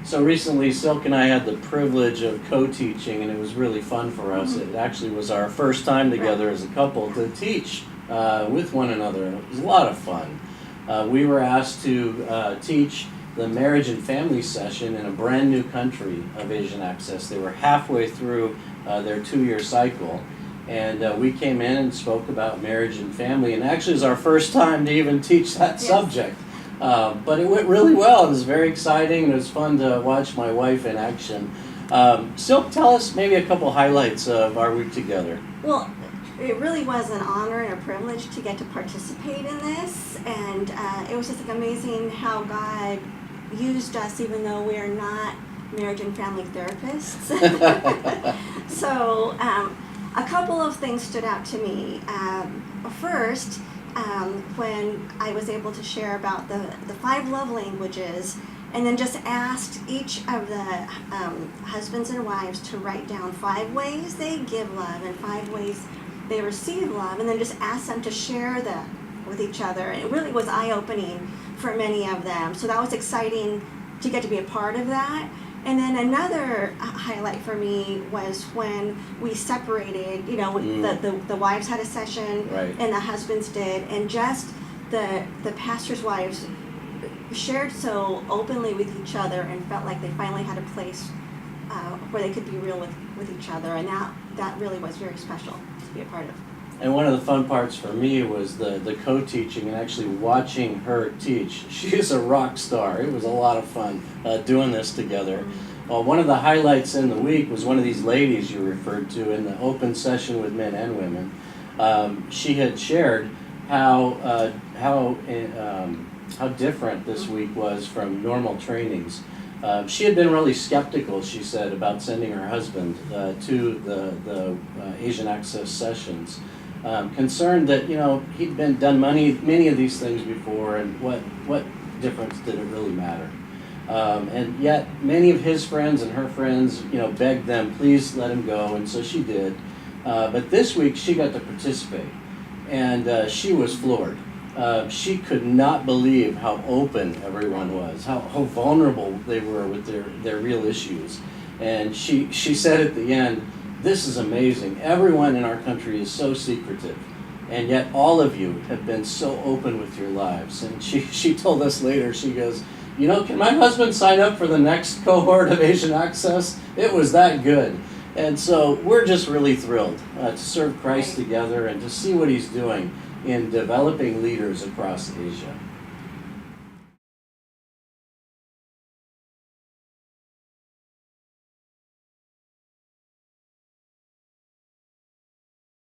So recently, Silk and I had the privilege of co-teaching, and it was really fun for us. It actually was our first time together as a couple to teach with one another, and it was a lot of fun. We were asked to teach the marriage and family session in a brand new country of Asian Access. They were halfway through their 2-year cycle, and we came in and spoke about marriage and family, and actually it was our first time to even teach that subject. But it went really well. It was very exciting, and it was fun to watch my wife in action. Silk, tell us maybe a couple highlights of our week together. Well, it really was an honor and a privilege to get to participate in this, and it was just like amazing how God used us, even though we are not marriage and family therapists. So a couple of things stood out to me. First, when I was able to share about the 5 love languages, and then just asked each of the husbands and wives to write down 5 ways they give love and 5 ways they receive love, and then just asked them to share that with each other. And it really was eye-opening for many of them. So that was exciting to get to be a part of that. And then another highlight for me was when we separated, you know, the wives had a session, right, and the husbands did, and just the pastor's wives shared so openly with each other and felt like they finally had a place where they could be real with each other, and that really was very special to be a part of. And one of the fun parts for me was the co-teaching and actually watching her teach. She is a rock star. It was a lot of fun doing this together. Well, one of the highlights in the week was one of these ladies you referred to in the open session with men and women. She had shared how different this week was from normal trainings. She had been really skeptical, she said, about sending her husband to the Asian Access sessions. Concerned that, you know, he'd done many of these things before, and what difference did it really matter? And yet many of his friends and her friends, you know, begged them, please let him go, and so she did. But this week she got to participate, and she was floored. She could not believe how open everyone was, how vulnerable they were with their real issues. And she said at the end, this is amazing. Everyone in our country is so secretive, and yet all of you have been so open with your lives. And she told us later, she goes, you know, can my husband sign up for the next cohort of Asian Access? It was that good. And so we're just really thrilled to serve Christ together and to see what he's doing in developing leaders across Asia.